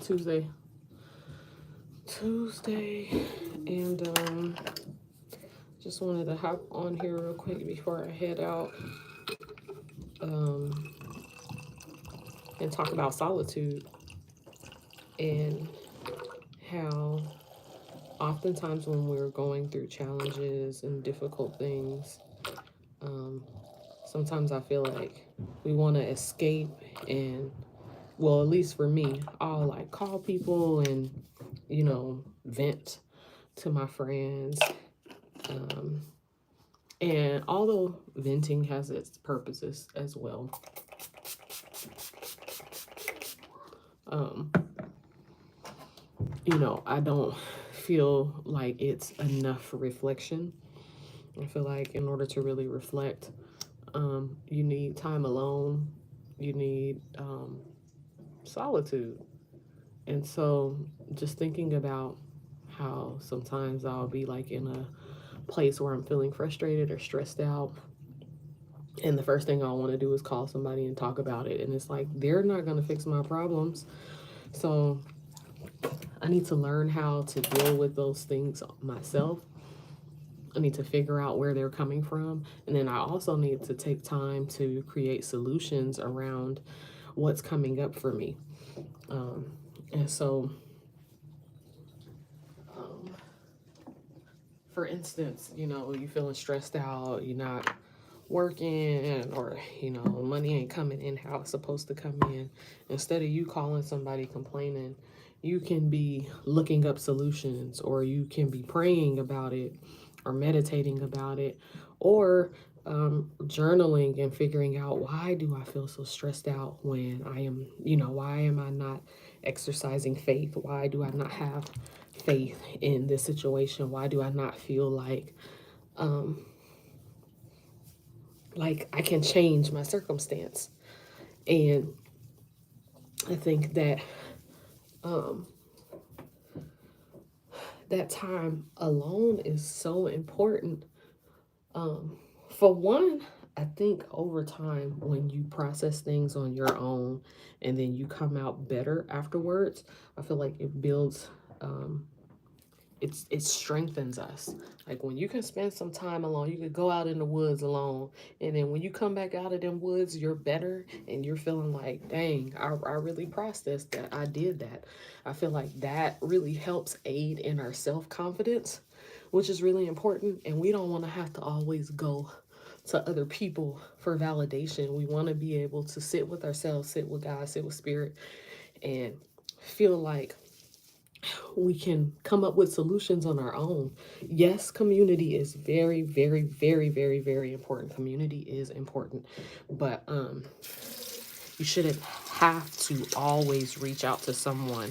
Tuesday, and just wanted to hop on here real quick before I head out, um, and talk about solitude and how oftentimes when we're going through challenges and difficult things, um, sometimes I feel like we want to escape and, well, at least for me, I'll like call people and, vent to my friends. Um, and although venting has its purposes as well, um, I don't feel like it's enough for reflection. I feel like in order to really reflect, you need time alone, you need solitude. And so just thinking about how sometimes I'll be like in a place where I'm feeling frustrated or stressed out. And the first thing I want to do is call somebody and talk about it. And it's like, they're not going to fix my problems. So I need to learn how to deal with those things myself. I need to figure out where they're coming from. And then I also need to take time to create solutions around what's coming up for me. And so, um, for instance, you feeling stressed out, you're not working, or money ain't coming in how it's supposed to come in. Instead of you calling somebody complaining, you can be looking up solutions, or you can be praying about it, or meditating about it, or journaling and figuring out, why do I feel so stressed out when I am, why am I not exercising faith? Why do I not have faith in this situation? Why do I not feel um, like I can change my circumstance? And I think that um, that time alone is so important. For one, I think over time, when you process things on your own and then you come out better afterwards, I feel like it builds, it strengthens us. Like when you can spend some time alone, you could go out in the woods alone, and then when you come back out of them woods, you're better and you're feeling like, dang, I really processed that, I did that. I feel like that really helps aid in our self-confidence, which is really important. And we don't want to have to always go to other people for validation. We want to be able to sit with ourselves, sit with God, sit with spirit, and feel like we can come up with solutions on our own. Yes, community is very, very, very, very, very important. Community is important, but you shouldn't have to always reach out to someone.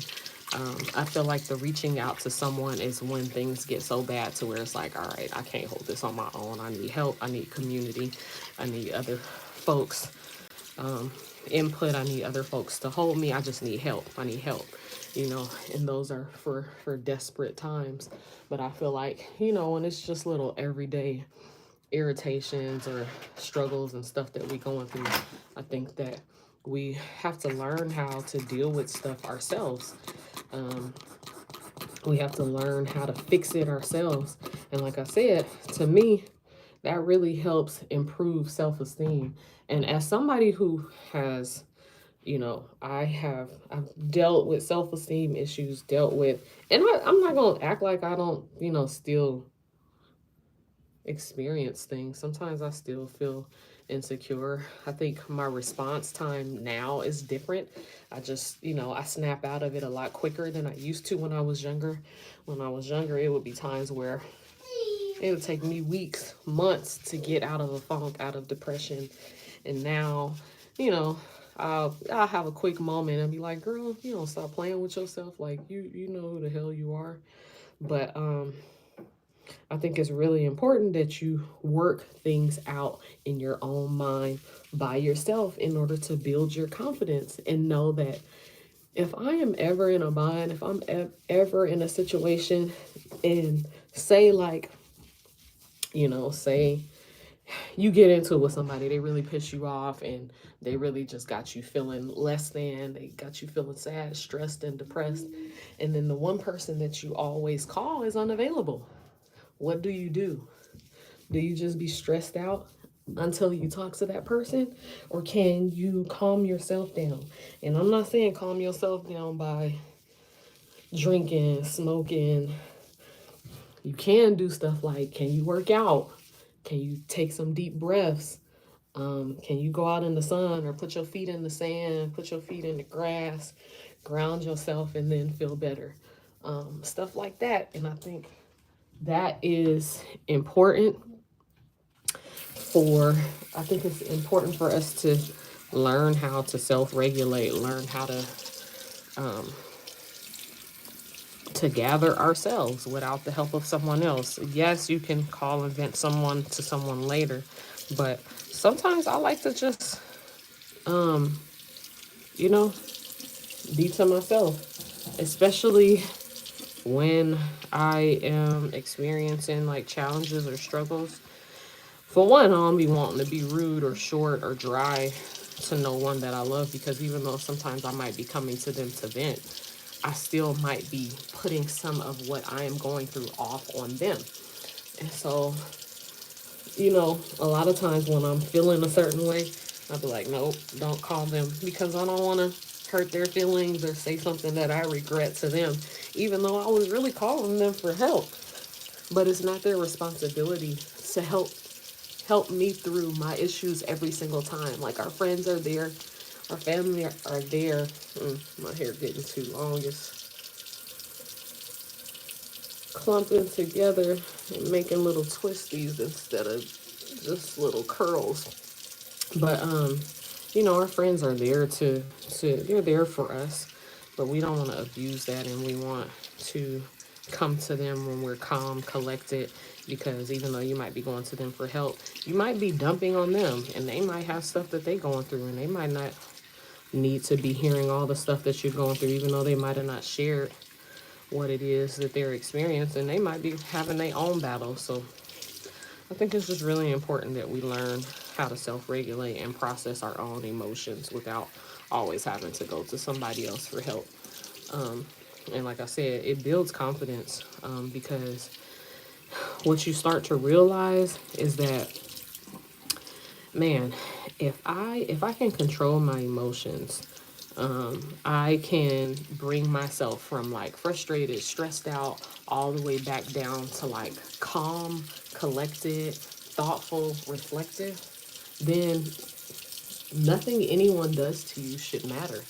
I feel like the reaching out to someone is when things get so bad to where it's like, all right, I can't hold this on my own. I need help. I need community. I need other folks input. I need other folks to hold me. I just need help. I need help, and those are for desperate times. But I feel like, when it's just little everyday irritations or struggles and stuff that we going through, I think that we have to learn how to deal with stuff ourselves. We have to learn how to fix it ourselves. And like I said, to me, that really helps improve self-esteem. And as somebody who has, I've dealt with self-esteem issues, dealt with, and I'm not gonna act like I don't, still experience things. Sometimes I still feel insecure. I think my response time now is different. I just, I snap out of it a lot quicker than I used to when I was younger. When I was younger, it would be times where it would take me weeks, months to get out of a funk, out of depression. And now, I'll have a quick moment and be like, girl, stop playing with yourself. Like you know who the hell you are. But I think it's really important that you work things out in your own mind by yourself in order to build your confidence and know that if I am ever in a bind, if I'm ever in a situation, and say like, say you get into it with somebody, they really piss you off, and they really just got you feeling less than, they got you feeling sad, stressed, and depressed. And then the one person that you always call is unavailable. What do you do? Do you just be stressed out until you talk to that person? Or can you calm yourself down? And I'm not saying calm yourself down by drinking, smoking. You can do stuff like, can you work out? Can you take some deep breaths? Can you go out in the sun or put your feet in the sand, put your feet in the grass, ground yourself, and then feel better? Stuff like that. And I think that is important for, I think it's important for us to learn how to self-regulate, learn how um, to gather ourselves without the help of someone else. Yes, you can call and vent someone to someone later, but sometimes I like to just, um, you know, be to myself, especially when I am experiencing like challenges or struggles. For one, I don't be wanting to be rude or short or dry to no one that I love, because even though sometimes I might be coming to them to vent, I still might be putting some of what I am going through off on them. And so, a lot of times when I'm feeling a certain way, I'll be like, nope, don't call them, because I don't want to hurt their feelings or say something that I regret to them, even though I was really calling them for help. But it's not their responsibility to help me through my issues every single time. Like, our friends are there, our family are there. My hair getting too long. It's clumping together and making little twisties instead of just little curls. But our friends are there to they're there for us, but we don't want to abuse that, and we want to come to them when we're calm, collected, because even though you might be going to them for help, you might be dumping on them, and they might have stuff that they going through, and they might not need to be hearing all the stuff that you're going through, even though they might have not shared what it is that they're experiencing. They might be having their own battles. So I think it's just really important that we learn how to self-regulate and process our own emotions without always having to go to somebody else for help. Um, and like I said, it builds confidence, because what you start to realize is that, man, if I can control my emotions, I can bring myself from like frustrated, stressed out, all the way back down to like calm, collected, thoughtful, reflective. Then nothing anyone does to you should matter.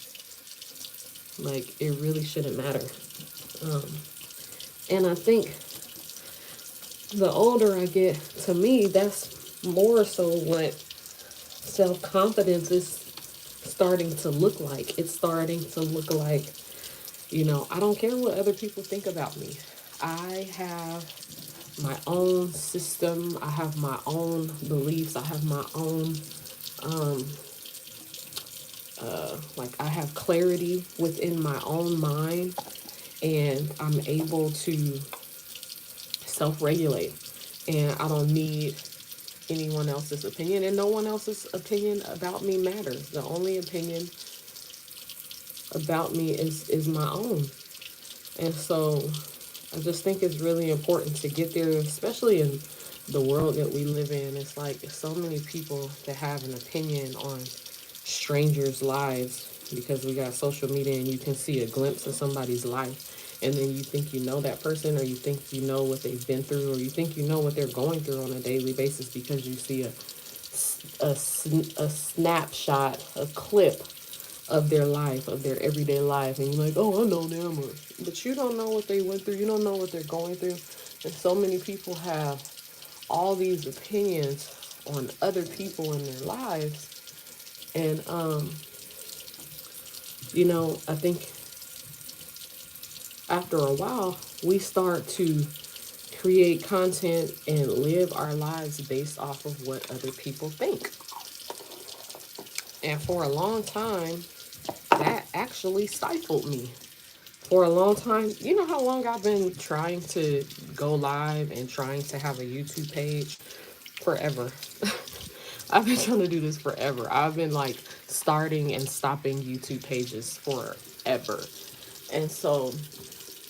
Like, it really shouldn't matter. Um, and I think the older I get, to me, that's more so what self confidence is starting to look like. It's starting to look like, I don't care what other people think about me. I have my own system. I have my own beliefs. I have my own, um, like, I have clarity within my own mind, and I'm able to self regulate. And I don't need anyone else's opinion, and no one else's opinion about me matters. The only opinion about me is my own. And so I just think it's really important to get there, especially in the world that we live in. It's like so many people that have an opinion on strangers' lives, because we got social media and you can see a glimpse of somebody's life, and then you think you know that person, or you think you know what they've been through, or you think you know what they're going through on a daily basis, because you see a snapshot, a clip of their life, of their everyday life, and you're like, oh, I know them, but you don't know what they went through. You don't know what they're going through. And so many people have all these opinions on other people in their lives, and I think after a while we start to create content and live our lives based off of what other people think. And for a long time, that actually stifled me. For a long time, you know how long I've been trying to go live and trying to have a YouTube page? forever. I've been trying to do this forever. I've been like starting and stopping YouTube pages forever. And so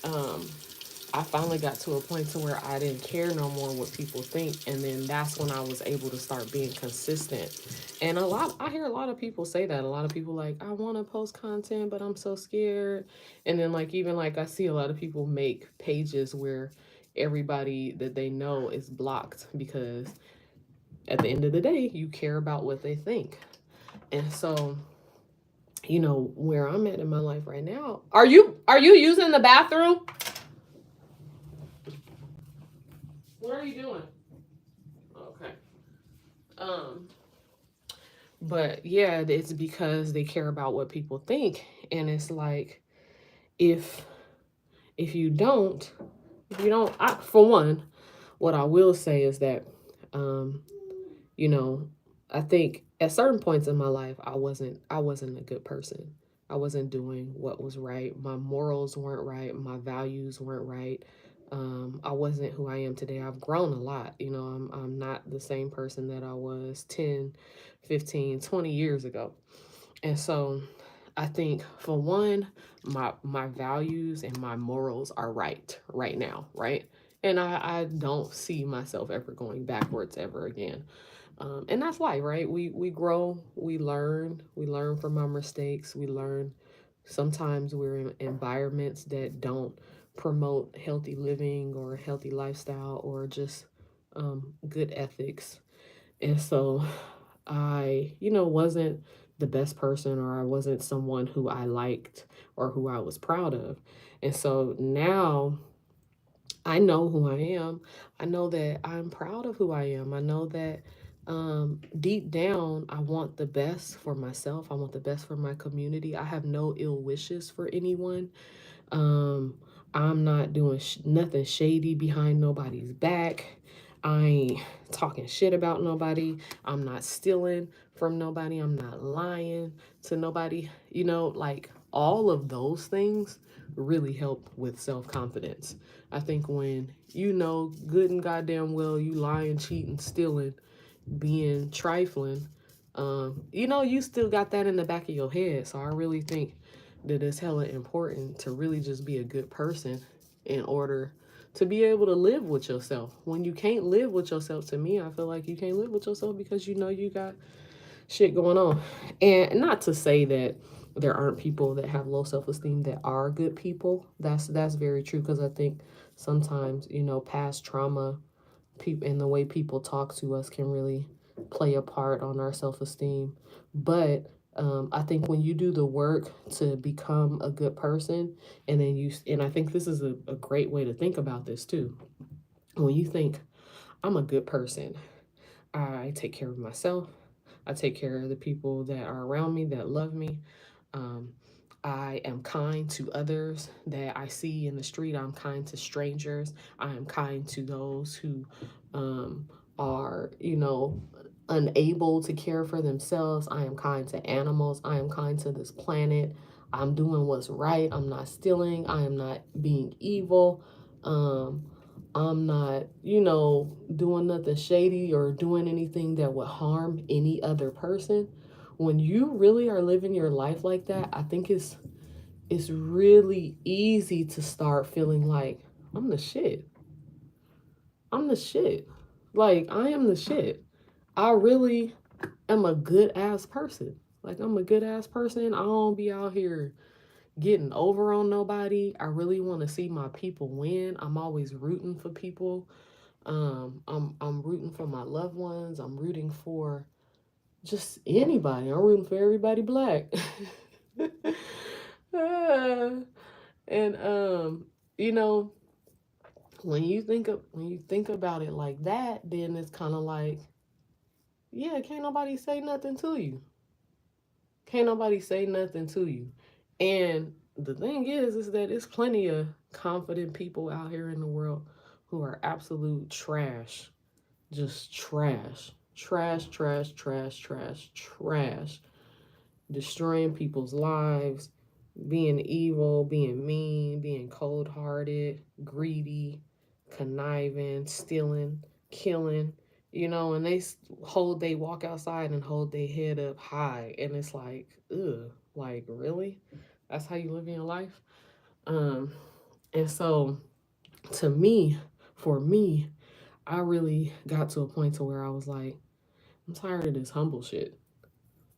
um I finally got to a point to where I didn't care no more what people think, and then that's when I was able to start being consistent. And I hear a lot of people say that. A lot of people like, I want to post content, but I'm so scared. And then like even like I see a lot of people make pages where everybody that they know is blocked because at the end of the day, you care about what they think. And so, where I'm at in my life right now. Are you using the bathroom? What are you doing? Okay. Um, but yeah, it's because they care about what people think. And it's like if if you don't, for one, what I will say is that um, you know, I think at certain points in my life I wasn't a good person. I wasn't doing what was right. My morals weren't right. My values weren't right. I wasn't who I am today. I've grown a lot. I'm not the same person that I was 10, 15, 20 years ago. And so I think for one, my values and my morals are right now, right? And I don't see myself ever going backwards ever again. And that's life, right? We grow, we learn from our mistakes, we learn. Sometimes we're in environments that don't promote healthy living or healthy lifestyle or just good ethics. And so I, wasn't the best person, or I wasn't someone who I liked or who I was proud of. And so now I know who I am. I know that I'm proud of who I am. I know that deep down, I want the best for myself. I want the best for my community. I have no ill wishes for anyone. Um, I'm not doing nothing shady behind nobody's back. I ain't talking shit about nobody. I'm not stealing from nobody. I'm not lying to nobody. Like all of those things really help with self confidence. I think when you know good and goddamn well you lying, cheating, stealing, being trifling, you still got that in the back of your head. So I really think that it's hella important to really just be a good person in order to be able to live with yourself. When you can't live with yourself, to me, I feel like you can't live with yourself because you got shit going on. And not to say that there aren't people that have low self-esteem that are good people. That's very true, because I think sometimes, past trauma, people and the way people talk to us can really play a part on our self-esteem. But I think when you do the work to become a good person, and I think this is a great way to think about this too. When you think, I'm a good person, I take care of myself, I take care of the people that are around me that love me. Um, I am kind to others that I see in the street. I'm kind to strangers. I am kind to those who are, unable to care for themselves. I am kind to animals. I am kind to this planet. I'm doing what's right. I'm not stealing. I am not being evil. Um, I'm not, doing nothing shady or doing anything that would harm any other person. When you really are living your life like that, I think it's really easy to start feeling like I'm the shit. I'm the shit. Like I am the shit. I really am a good ass person. Like I'm a good ass person. I don't be out here getting over on nobody. I really want to see my people win. I'm always rooting for people. I'm rooting for my loved ones. I'm rooting for just anybody. I'm rooting for everybody black. Ah, and you know, when you think about it like that, then it's kind of like, yeah, can't nobody say nothing to you. Can't nobody say nothing to you. And the thing is that there's plenty of confident people out here in the world who are absolute trash. Just trash. Trash, trash, trash, trash, trash. Destroying people's lives, being evil, being mean, being cold hearted, greedy, conniving, stealing, killing. you know, and they walk outside and hold their head up high, and it's like, ugh, like really, that's how you live in your life. Um, and so to me, for me, I really got to a point to where I was like, I'm tired of this humble shit.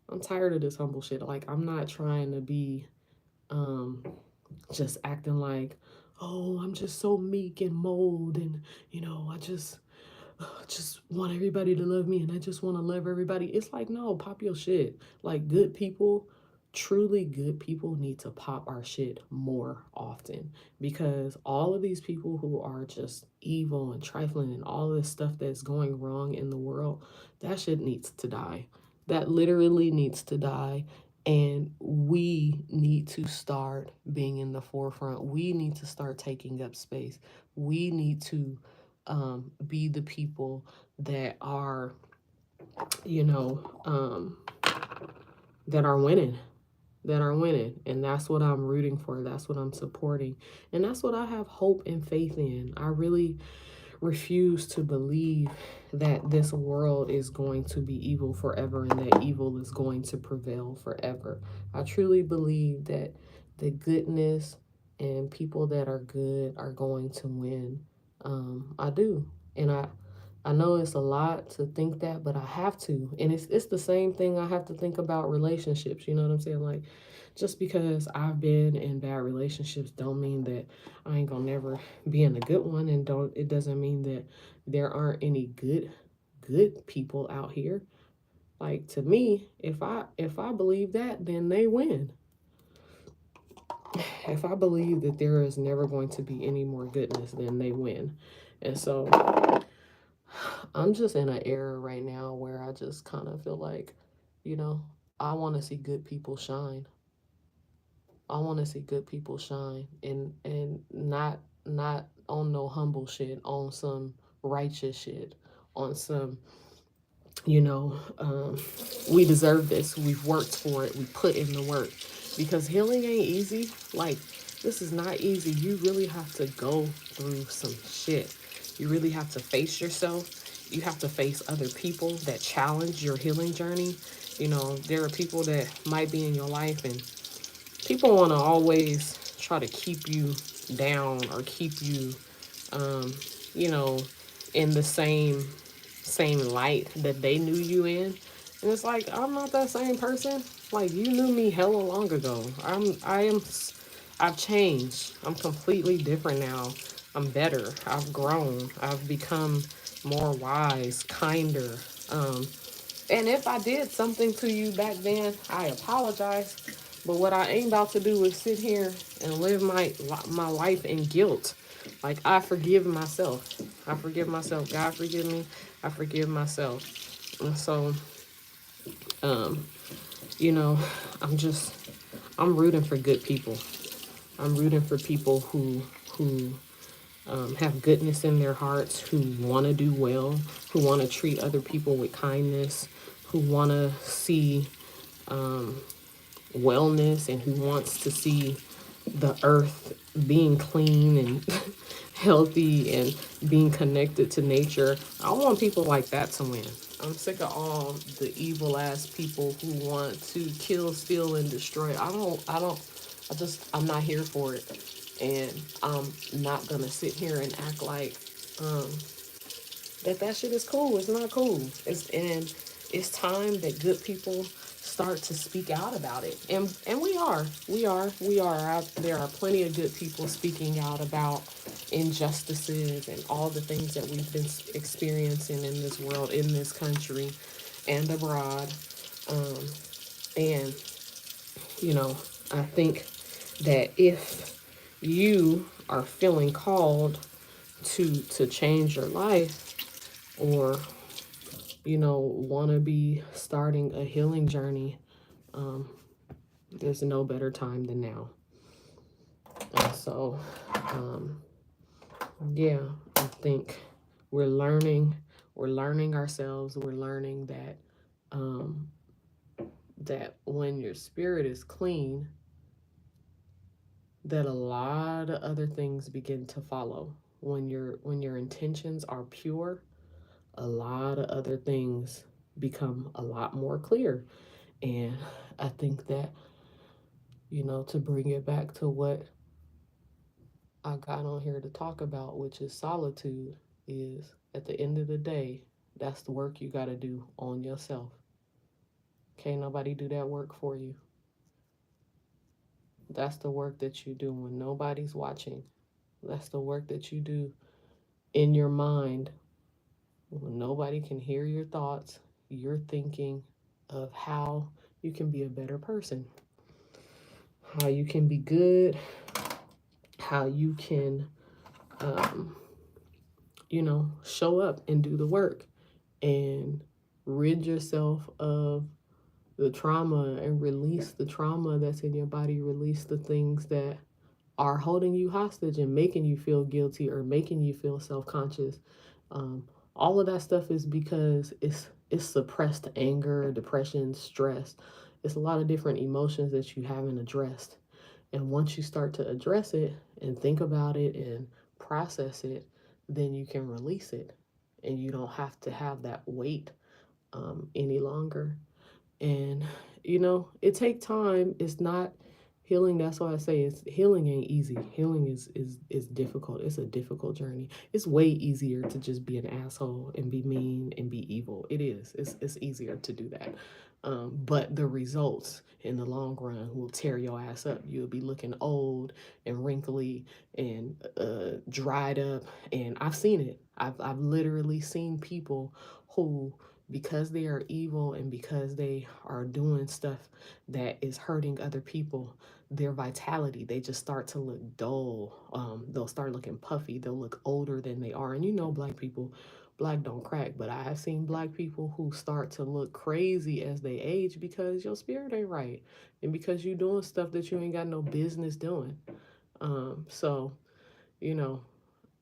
I'm tired of this humble shit. Like I'm not trying to be um just acting like, oh, I'm just so meek and mold, and I just want everybody to love me, and I just want to love everybody. It's like, no, pop your shit. Like good people, truly good people need to pop our shit more often, because all of these people who are just evil and trifling and all this stuff that's going wrong in the world, that shit needs to die. That literally needs to die. And we need to start being in the forefront. We need to start taking up space. We need to be the people that are, you know, that are winning, And that's what I'm rooting for. That's what I'm supporting. And that's what I have hope and faith in. I really refuse to believe that this world is going to be evil forever and that evil is going to prevail forever. I truly believe that the goodness and people that are good are going to win. I do. And I know it's a lot to think that, but I have to. And it's the same thing I have to think about relationships. You know what I'm saying? Like, just because I've been in bad relationships don't mean that I ain't gonna never be in a good one, and don't it doesn't mean that there aren't any good people out here. Like to me, if I believe that, then they win. If I believe that there is never going to be any more goodness, then they win. And so I'm just in an era right now where I just kind of feel like, you know, I want to see good people shine. I want to see good people shine, and not on no humble shit, on some righteous shit, on some, you know, we deserve this. We've worked for it. We put in the work, because healing ain't easy. Like this is not easy. You really have to go through some shit. You really have to face yourself. You have to face other people that challenge your healing journey. You know, there are people that might be in your life, and people want to always try to keep you down or keep you, um, you know, in the same light that they knew you in. And it's like, I'm not that same person. Like you knew me hella long ago. I've changed. I'm completely different now. I'm better. I've grown. I've become more wise, kinder. Um, and if I did something to you back then, I apologize. But what I ain't about to do is sit here and live my life in guilt. Like I forgive myself. I forgive myself. God forgive me. I forgive myself. And so, um, you know, I'm rooting for good people. I'm rooting for people who have goodness in their hearts, who want to do well, who want to treat other people with kindness, who want to see um, wellness, and who wants to see the earth being clean and healthy and being connected to nature. I want people like that to win. I'm sick of all the evil ass people who want to kill, steal, and destroy. I'm not here for it. And I'm not gonna sit here and act like um, that shit is cool. It's not cool. It's time that good people start to speak out about it. And we are. There are plenty of good people speaking out about injustices and all the things that we've been experiencing in this world, in this country, and abroad. Um, and you know, I think that if you are feeling called to change your life, or want to be starting a healing journey, um, there's no better time than now. And so, um, yeah, I think we're learning, we're learning ourselves, we're learning um, that when your spirit is clean, that a lot of other things begin to follow. When your intentions are pure, a lot of other things become a lot more clear. And I think that, to bring it back to what I got on here to talk about, which is solitude, is at the end of the day, that's the work you got to do on yourself. Can't nobody do that work for you. That's the work that you do when nobody's watching. That's the work that you do in your mind when nobody can hear your thoughts. You're thinking of how you can be a better person, how you can be good, how you can, um, show up and do the work and rid yourself of the trauma and release the trauma that's in your body, release the things that are holding you hostage and making you feel guilty or making you feel self-conscious. um, all of that stuff is because it's suppressed anger, depression, stress. It's a lot of different emotions that you haven't addressed, and once you start to address it and think about it and process it, then you can release it, and you don't have to have that weight any longer. And it take time. It's not healing. That's why I say it's healing ain't easy. Healing is difficult. It's a difficult journey. It's way easier to just be an asshole and be mean and be evil. It is. It's easier to do that. But the results in the long run will tear your ass up. You'll be looking old and wrinkly and dried up. And I've seen it. I've literally seen people who, because they are evil and because they are doing stuff that is hurting other people, their vitality, they just start to look dull. They'll start looking puffy. They'll look older than they are. And black people, black don't crack, but I have seen black people who start to look crazy as they age because your spirit ain't right and because you doing stuff that you ain't got no business doing. So, you know,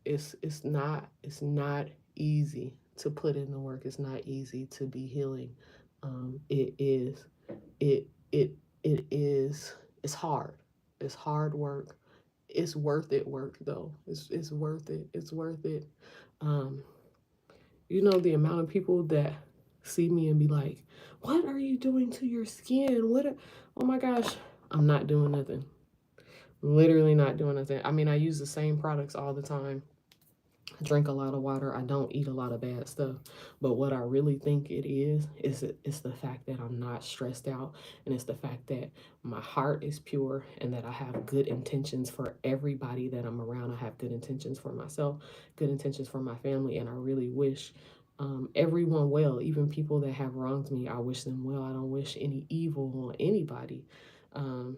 it's not easy to put in the work. It's not easy to be healing. It is it it it is it's hard. It's hard work. It's worth it work though. It's worth it. It's worth it. Um, the amount of people that see me and be like, "What are you doing to your skin? Oh my gosh, I'm not doing nothing. Literally not doing nothing. I mean, I use the same products all the time. I drink a lot of water. I don't eat a lot of bad stuff. But what I really think it's the fact that I'm not stressed out, and it's the fact that my heart is pure and that I have good intentions for everybody that I'm around. I have good intentions for myself, good intentions for my family, and I really wish everyone well, even people that have wronged me. I wish them well. I don't wish any evil on anybody. Um,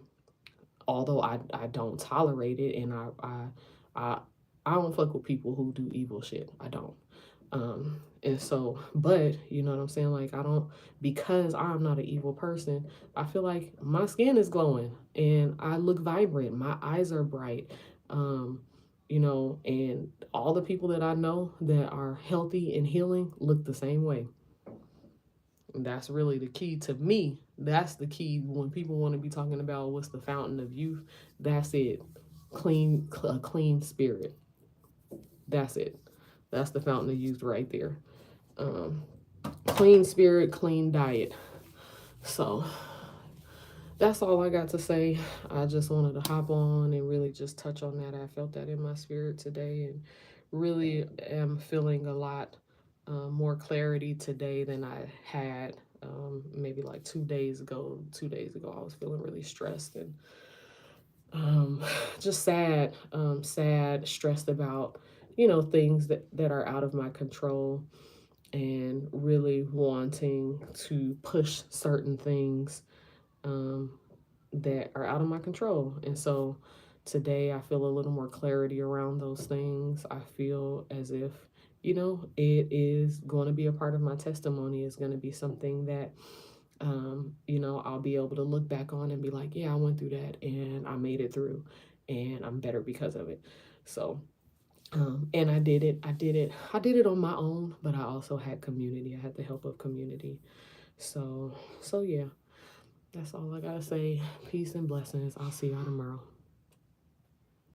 Although I don't tolerate it, and I I don't fuck with people who do evil shit. I don't. And so, but you know what I'm saying? Like, I don't, because I'm not an evil person, I feel like my skin is glowing and I look vibrant. My eyes are bright. Um, and all the people that I know that are healthy and healing look the same way. And that's really the key to me. That's the key when people want to be talking about what's the fountain of youth. That's it. A clean spirit. That's it. That's the fountain of youth right there. Um, Clean spirit, clean diet. So that's all I got to say. I just wanted to hop on and really just touch on that. I felt that in my spirit today and really am feeling a lot more clarity today than I had maybe like 2 days ago. 2 days ago, I was feeling really stressed and just sad, stressed about, things that are out of my control, and really wanting to push certain things um, that are out of my control. And so today I feel a little more clarity around those things. I feel as if, it is going to be a part of my testimony. It's going to be something that, I'll be able to look back on and be like, yeah, I went through that and I made it through and I'm better because of it. So, and I did it. I did it on my own, but I also had community. I had the help of community. So yeah, that's all I gotta say. Peace and blessings. I'll see y'all tomorrow.